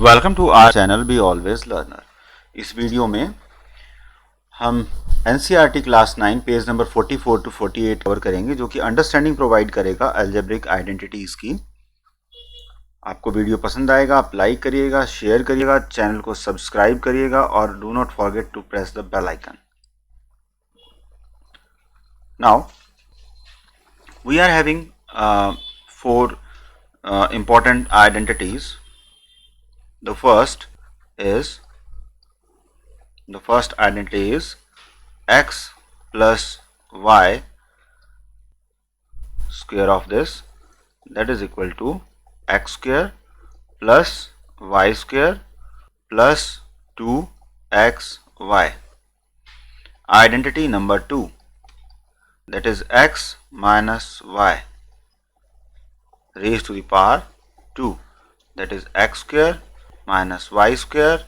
Welcome to our channel be always learner. इस video में हम NCERT class 9 page number 44 to 48 cover करेंगे, जो कि अंडरस्टैंडिंग प्रोवाइड करेगा अलजेब्रिक आइडेंटिटीज की। आपको वीडियो पसंद आएगा, आप लाइक करिएगा, शेयर करिएगा, चैनल को सब्सक्राइब करिएगा और do not forget to press the bell icon. Now we are having 4 important identities. The first identity is x plus y square of this, that is equal to x square plus y square plus 2xy. Identity number 2, that is x minus y raised to the power 2, that is x square minus y square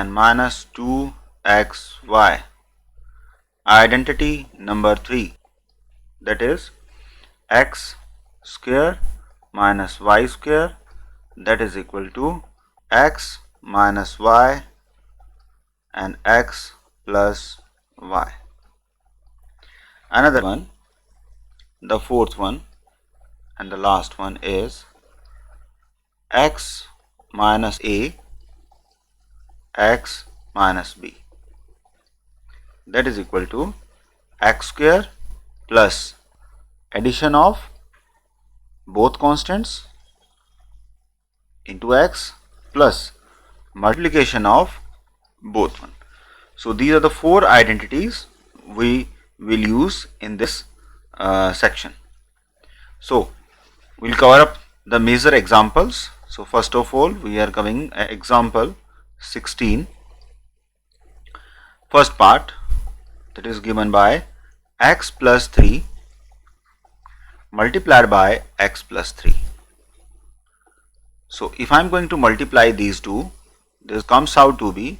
and minus 2xy. Identity number 3, that is x square minus y square, that is equal to x minus y and x plus y. Another one, the fourth one and the last one, is x minus a, x minus b, that is equal to x square plus addition of both constants into x plus multiplication of both one. So these are the 4 identities we will use in this section. So we'll cover up the major examples. So first of all, we are covering example 16. First part, that is given by x plus 3 multiplied by x plus 3. So if I am going to multiply these two, this comes out to be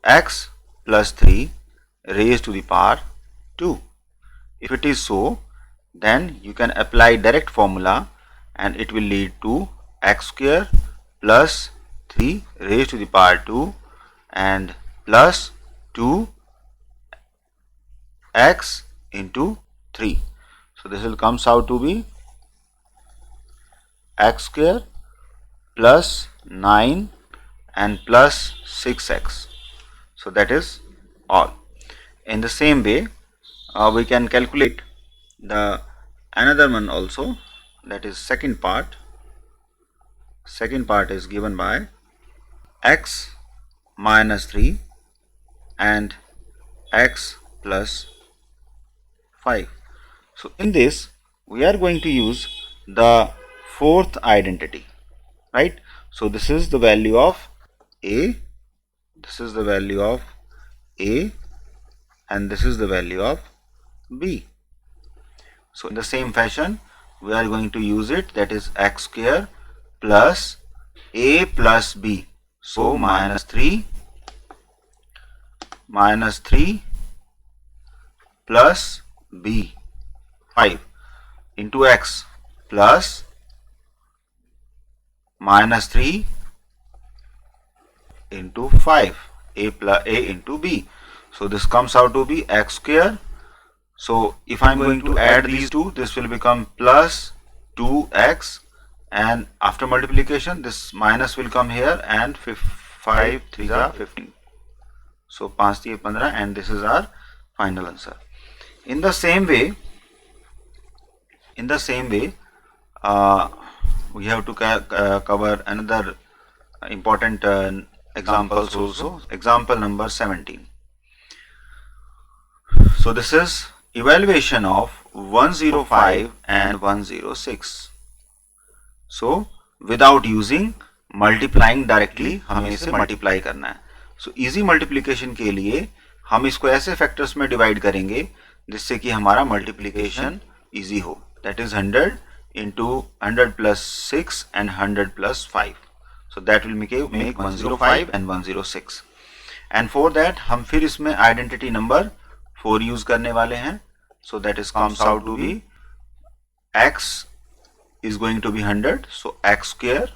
x plus 3 raised to the power 2. If it is so, then you can apply direct formula and it will lead to x square plus 3 raised to the power 2 and plus 2x into 3. So this will comes out to be x square plus 9 and plus 6x. So that is all. In the same way, we can calculate the another one also, that is second part. Second part is given by x minus 3 and x plus 5. So in this we are going to use the fourth identity, right? So this is the value of a, this is the value of a, and this is the value of b. So in the same fashion we are going to use it, that is x square plus a plus b. So minus 3 plus b 5 into x plus minus 3 into 5 a plus a into b. So this comes out to be x square. So if I am going to add these two, this will become plus 2x, and after multiplication this minus will come here and 5 3s are 15. So 5 3 15, and this is our final answer. In the same way, we have to cover another important examples also. Example number 17. So this is evaluation of 105 and 106. So without using multiplying directly, हमें इसे multiply करना है. So easy multiplication के लिए हम इसको ऐसे factors में divide करेंगे जिससे कि हमारा multiplication easy हो. That is 100 into 100 plus 6 and 100 plus 5. So that will make 105 and 106. And for that हम फिर इसमें identity number 4 use करने वाले हैं. So that is comes out to be x is going to be 100. So x square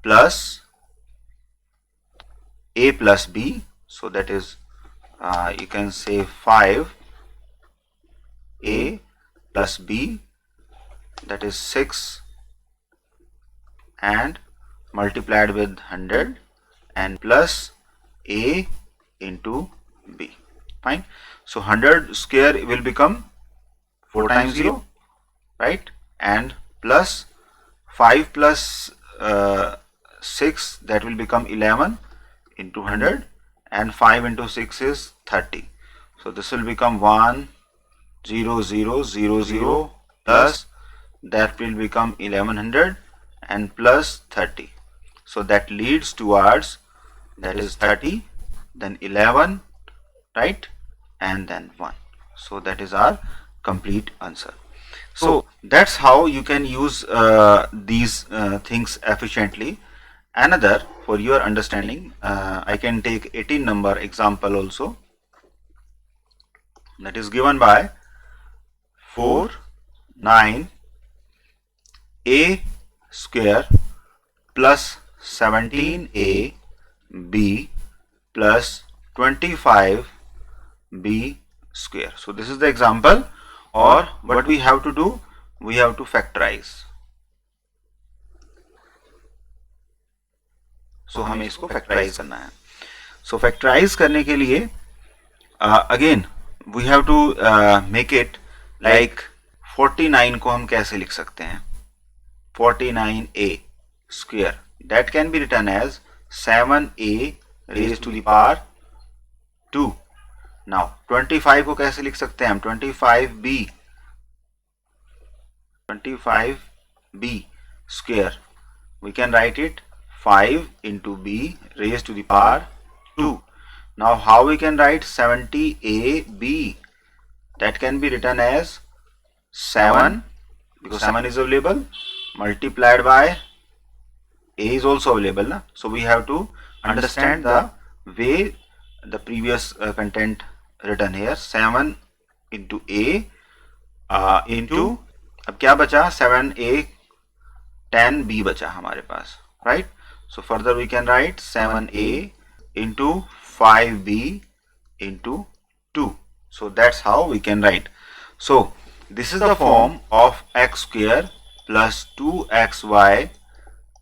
plus a plus b, so that is you can say 5 a plus b, that is 6, and multiplied with 100 and plus a into b. Fine. So 100 square will become 4 times 0, right? And plus 5 plus 6, that will become 11 into 100, and 5 into 6 is 30. So this will become 1 0 0 0 0 plus that will become 1100 and plus 30. So that leads towards, that is 30, then 11, right, and then 1. So that is our complete answer. So that's how you can use these things efficiently. Another, for your understanding, I can take 18 number example also, that is given by 4 9 a square plus 17a b plus 25 b square. So this is the example, or what we have to do, we have to factorize. So हमें इसको factorize करना है. So factorize करने के लिए again we have to make it like 49 को हम कैसे लिख सकते हैं, 49a square, that can be written as 7a raised to the power 2. Now 25 को कैसे लिख सकते हैं हम, 25b square, we can write it 5 into b raised to the power 2. Now how we can write 70ab, that can be written as 7, because 7 is available, multiplied by a is also available, na? So we have to understand the way the previous content written here. 7 into a into, अब क्या बचा, 7a 10b बचा हमारे पास, right? So further we can write 7a into 5b into 2. So that's how we can write. So this is the form of x square plus 2xy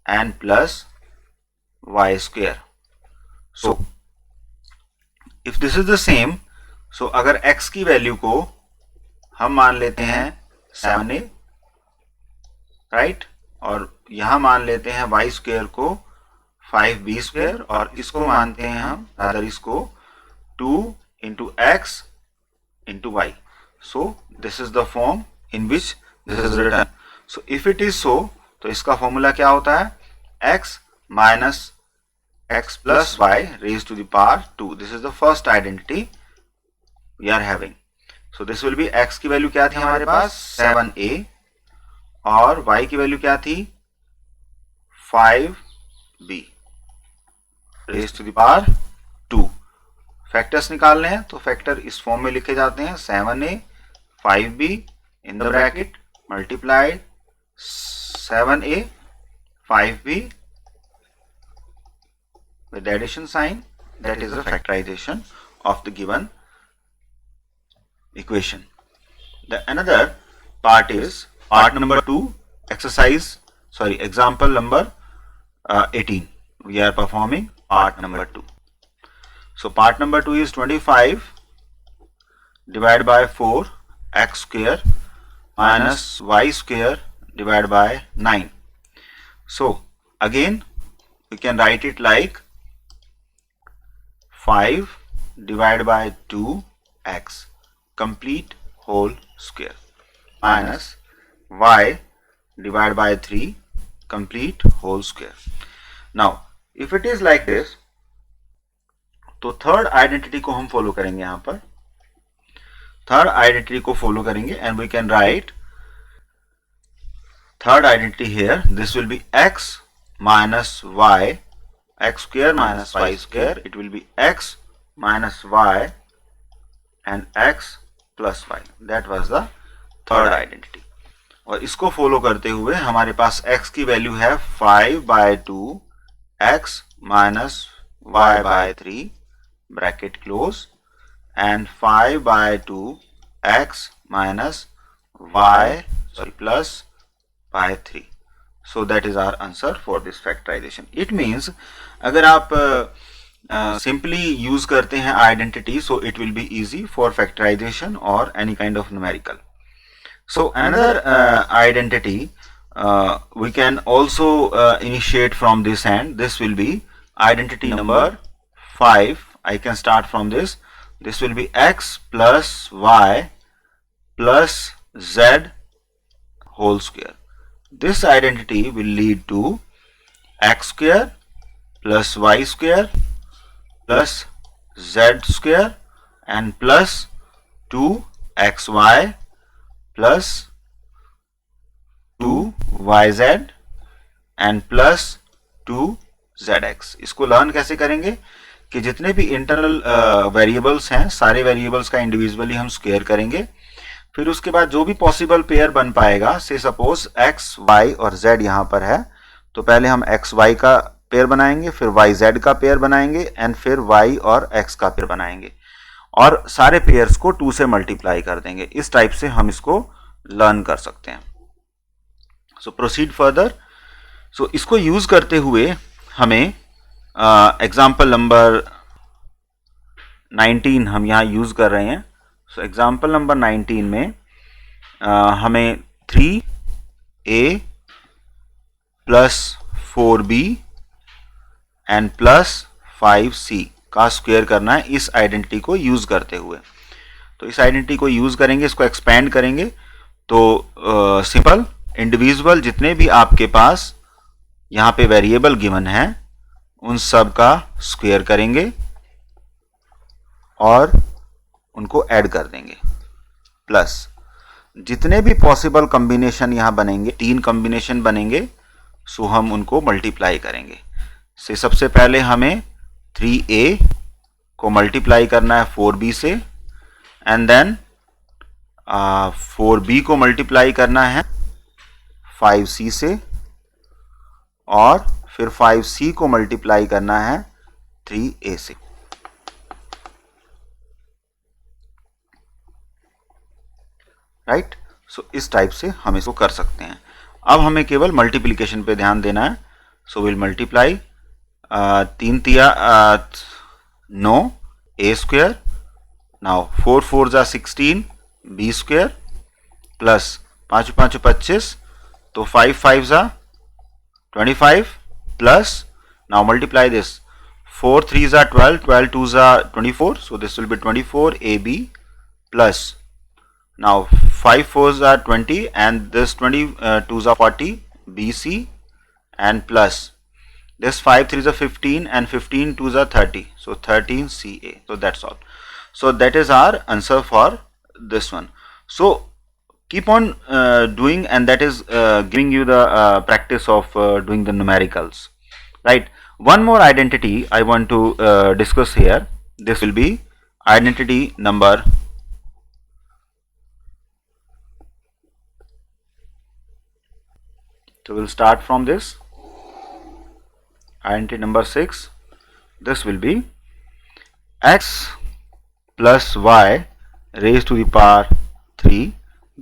and plus y square. So if this is the same, so अगर x की value को हम मान लेते हैं 7a, right, और यहां मान लेते हैं y स्क्वायर को 5b स्क्वायर, और इसको मानते हैं हम अदर इसको 2 into x into y. So this is the form in which this is written. So if it is so, तो इसका फॉर्मूला क्या होता है, x minus x plus y raised to the power 2. This is the first identity we are having. So this will be x की value क्या थी हमारे पास, 7a, और y की वैल्यू क्या थी, 5b raised to the power 2. Factors निकालने हैं, तो फैक्टर इस फॉर्म में लिखे जाते हैं, 7a 5b in the bracket multiplied 7a 5b with the addition sign, that is the factorization of the given equation. The another part is part number 2, example number 18. We are performing part number 2. So part number 2 is 25 divided by 4 x square minus y square divided by 9. So again we can write it like 5 divided by 2x complete whole square minus y divided by 3 complete whole square. Now if it is like this, तो third identity को हम follow करेंगे, यहां पर third identity को follow करेंगे, and we can write third identity here. This will be x minus y, x square minus y square, it will be x minus y and x plus y. That was the third identity. और इसको follow करते हुए हमारे पास x की value है 5/2 x minus y by 3 bracket close and 5 by 2 x minus y plus by 3. So that is our answer for this factorization. It means अगर आप simply use करते हैं identity, so it will be easy for factorization or any kind of numerical. So another identity we can also initiate from this end. This will be identity number 5. I can start from this. This will be x plus y plus z whole square. This identity will lead to x square plus y square plus z square and plus 2xy plus 2yz and plus 2zx. इसको learn कैसे करेंगे कि जितने भी internal variables हैं सारे variables का individually हम स्क्वायर करेंगे, फिर उसके बाद जो भी पॉसिबल पेयर बन पाएगा, से सपोज x, y और z यहाँ पर है, तो पहले हम x, y का पेयर बनाएंगे, फिर y, z का पेयर बनाएंगे एंड फिर y और x का पेयर बनाएंगे और सारे पेयर्स को 2 से मल्टीप्लाई कर देंगे. इस टाइप से हम इसको लर्न कर सकते हैं. सो प्रोसीड फर्दर. सो इसको यूज करते हुए हमें एग्जाम्पल नंबर 19 हम यहाँ यूज कर रहे हैं. सो एग्जाम्पल नंबर 19 में हमें 3a plus 4b and plus 5c का स्क्वायर करना है इस आइडेंटिटी को यूज करते हुए. तो इस आइडेंटिटी को यूज करेंगे, इसको एक्सपेंड करेंगे, तो सिंपल इंडिविजुअल जितने भी आपके पास यहाँ पे वेरिएबल गिवन है उन सब का स्क्वायर करेंगे और उनको ऐड कर देंगे, प्लस जितने भी पॉसिबल कॉम्बिनेशन यहाँ बनेंगे, 3 कॉम्बिनेशन बनेंगे, सो हम उनको मल्टीप्लाई करेंगे. से सबसे पहले हमें 3a को मल्टीप्लाई करना है 4b से एंड देन 4b को मल्टीप्लाई करना है 5c से और फिर 5c को मल्टीप्लाई करना है 3a से. राइट. सो इस टाइप से हम इसको कर सकते हैं. अब हमें केवल मल्टीप्लिकेशन पे ध्यान देना है. सो विल मल्टीप्लाई 3 तिया 9 a स्क्वायर. नाउ 4 4 जा 16 b स्क्वायर प्लस 5 5 25, तो 5 5 जा 25 प्लस नाउ मल्टीप्लाई दिस 4 3 जा 12 12 2 जा 24, so this will be 24 ab plus now 5 4 are 20 and this 22 are 40 bc and plus this 5 3 are 15 and 15 2 are 30, so 13 ca. So that's all. So that is our answer for this one. So keep on doing, and that is giving you the practice of doing the numericals, right? One more identity I want to discuss here. This will be identity number 6. So we'll start from this identity number 6. This will be x plus y raised to the power 3,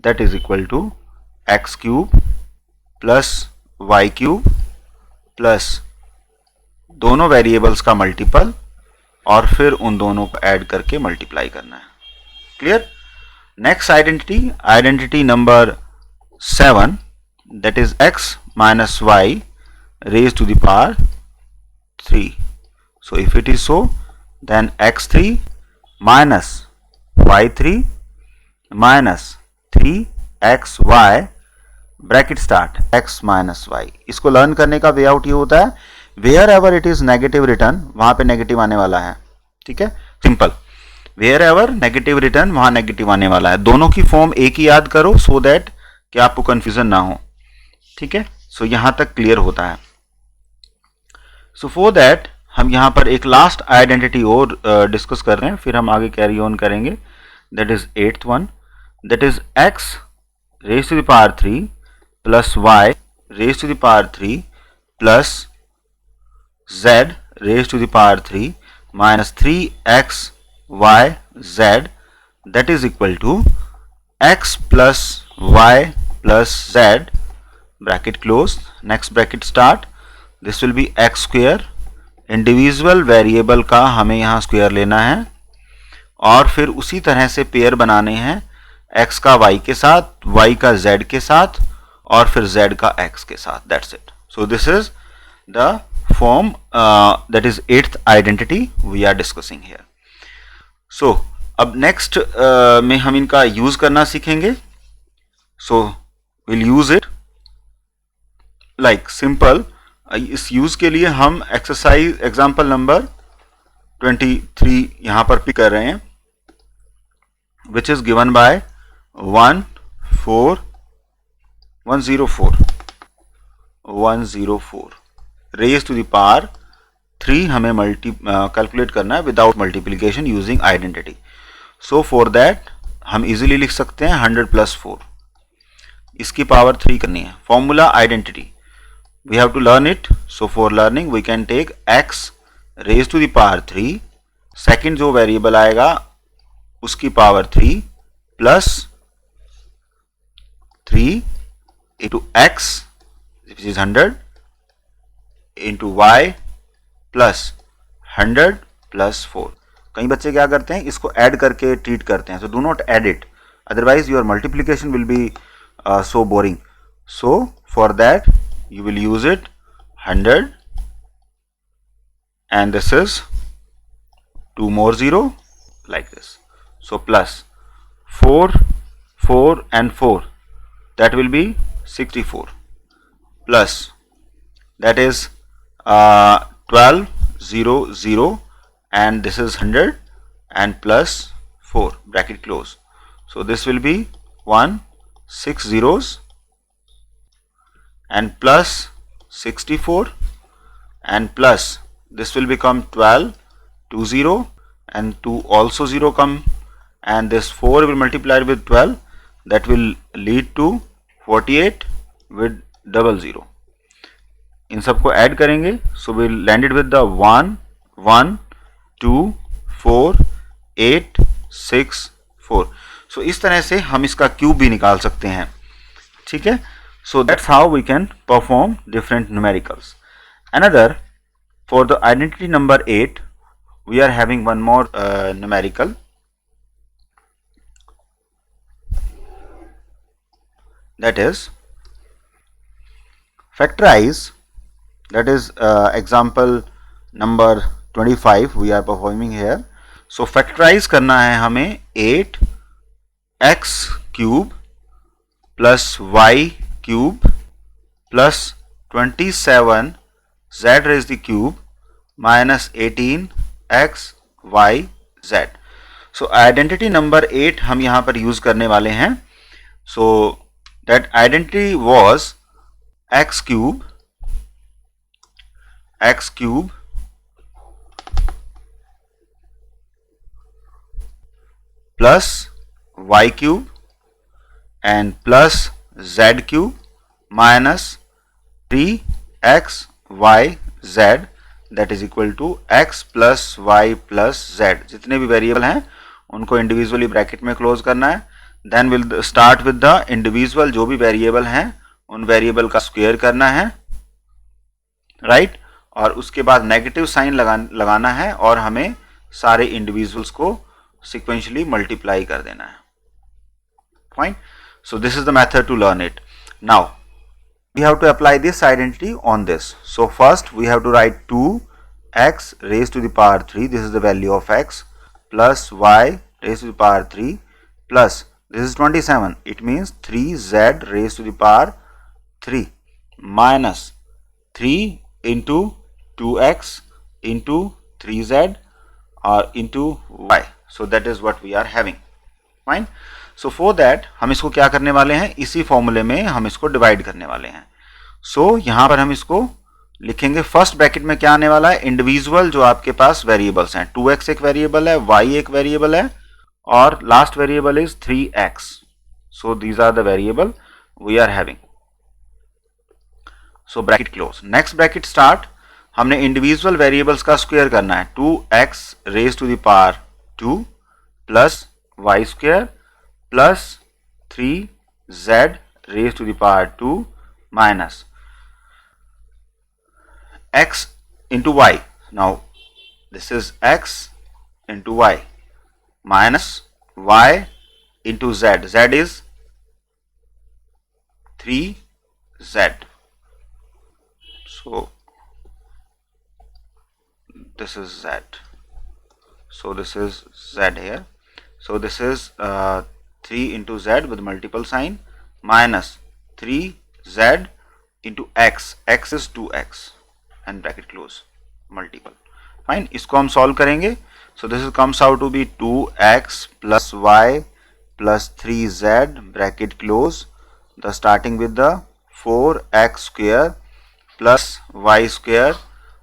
that is equal to x cube plus y cube plus दोनों variables का multiple और फिर उन दोनों को add करके multiply करना है. Clear. Next identity, identity number 7, that is x minus y raised to the power 3. So if it is so, then x3 minus y3 minus 3xy bracket start x minus y. इसको learn करने का way out ये होता है, wherever it is negative return वहां पे negative आने वाला है. ठीक है, simple. Wherever negative return वहां नेगेटिव आने वाला है. दोनों की फॉर्म एक ही याद करो सो दैट कि आपको कंफ्यूजन ना हो. ठीक है, सो यहां तक क्लियर होता है. सो फॉर दैट हम यहां पर एक लास्ट आइडेंटिटी और डिस्कस कर रहे हैं, फिर हम आगे कैरी ऑन करेंगे. That is 8th one, that is x raise to the power 3 plus y raise to the power 3 plus z raised to the power 3 minus 3xyz, that is equal to x plus y plus z, bracket close, next bracket start, this will be x square, individual variable का हमें यहाँ square लेना है और फिर उसी तरह से पेयर बनाने हैं x का y के साथ, y का z के साथ और फिर z का x के साथ. That's it. So this is the form that is 8th identity we are discussing here. So अब next में हम इनका यूज करना सीखेंगे. So we'll use it like simple. इस यूज के लिए हम एक्सरसाइज एग्जाम्पल नंबर 23 यहां पर पिक कर रहे हैं, which is given by 104 raise to the power 3 हमें कैलकुलेट करना है without multiplication using identity. So for that हम इजीली लिख सकते हैं 100 प्लस 4, इसकी पावर 3 करनी है. Formula identity, we have to learn it. So for learning we can take x raised to the power 3, second जो वेरिएबल आएगा उसकी power 3 plus 3 into x which is 100 into y plus 100 plus 4. कई बच्चे क्या करते हैं, इसको ऐड करके ट्रीट करते हैं. So do not add it, otherwise your multiplication will be so boring. So for that you will use it 100 and this is 2 more 0 like this. So plus 4 and 4, that will be 64 plus that is 12 0 0 and this is 100 and plus 4, bracket close. So this will be 1 6 zeros and plus 64 and plus this will become 12 2 0 and 2 also 0 come and this 4 will multiply with 12, that will lead to 48 with 00. इन सबको add करेंगे. So we'll land it with the 1 1 2 4 8 6 4. So इस तरह से हम इसका cube भी निकाल सकते हैं. ठीक है. So that's how we can perform different numericals. Another, for the identity number 8, we are having one more numerical. That is factorize. That is example number 25 we are performing here. So factorize करना है हमें 8x cube plus y cube plus 27 z raised to the cube minus 18 x y z. So identity number 8 हम यहाँ पर use करने वाले हैं. So that identity was x cube plus y cube and plus z cube minus 3x y z, that is equal to x plus y plus z. जितने भी variable हैं उनको इंडिविजुअली ब्रैकेट में क्लोज करना है. Then will start with the individual, जो भी variable हैं उन वेरिएबल का स्क्वायर करना है, राइट. और उसके बाद नेगेटिव साइन लगाना है और हमें सारे इंडिविजुअल्स को सिक्वेंशली मल्टीप्लाई कर देना है. Fine. So this is the method to learn it. Now we have to apply this identity on this. So first we have to write 2x raised to the power 3, this is the value of x, plus y raised to the power 3 plus this is 27, it means 3z raised to the power 3 minus 3 into 2x into 3z into y. So that is what we are having. Fine. So for that हम इसको क्या करने वाले हैं, इसी फॉर्मूले में हम इसको डिवाइड करने वाले हैं. So यहाँ पर हम इसको लिखेंगे. फर्स्ट ब्रैकेट में क्या आने वाला है, इंडिविजुअल जो आपके पास वेरिएबल्स हैं, 2x एक वेरिएबल है, y एक वेरिएबल है और last variable is 3x. So these are the variable we are having. So bracket close. Next bracket start. हमने इंडिविजुअल वेरिएबल्स का स्क्वायर करना है. 2x raise to the power 2 plus Y square plus 3z raise to the power 2 minus x into y. Now this is x into y minus y into z. Z is 3z. So this is z. So this is z here. So this is 3 into z with multiple sign minus 3z into x. X is 2x and bracket close multiple. Fine. इसको हम solve करेंगे. So this comes out to be 2x plus y plus 3z bracket close. The starting with the 4x square plus y square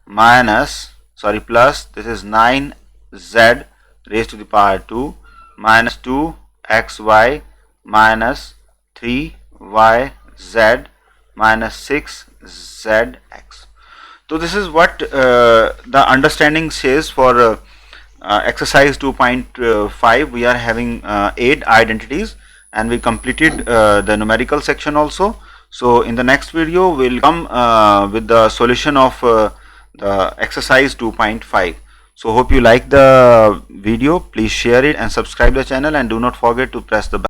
minus plus this is 9z raised to the power 2 minus 2xy minus 3yz minus 6zx. So this is what the understanding says for exercise 2.5. We are having 8 identities and we completed the numerical section also. So in the next video we will come with the solution of the exercise 2.5. So hope you like the video. Please share it and subscribe the channel, and do not forget to press the bell.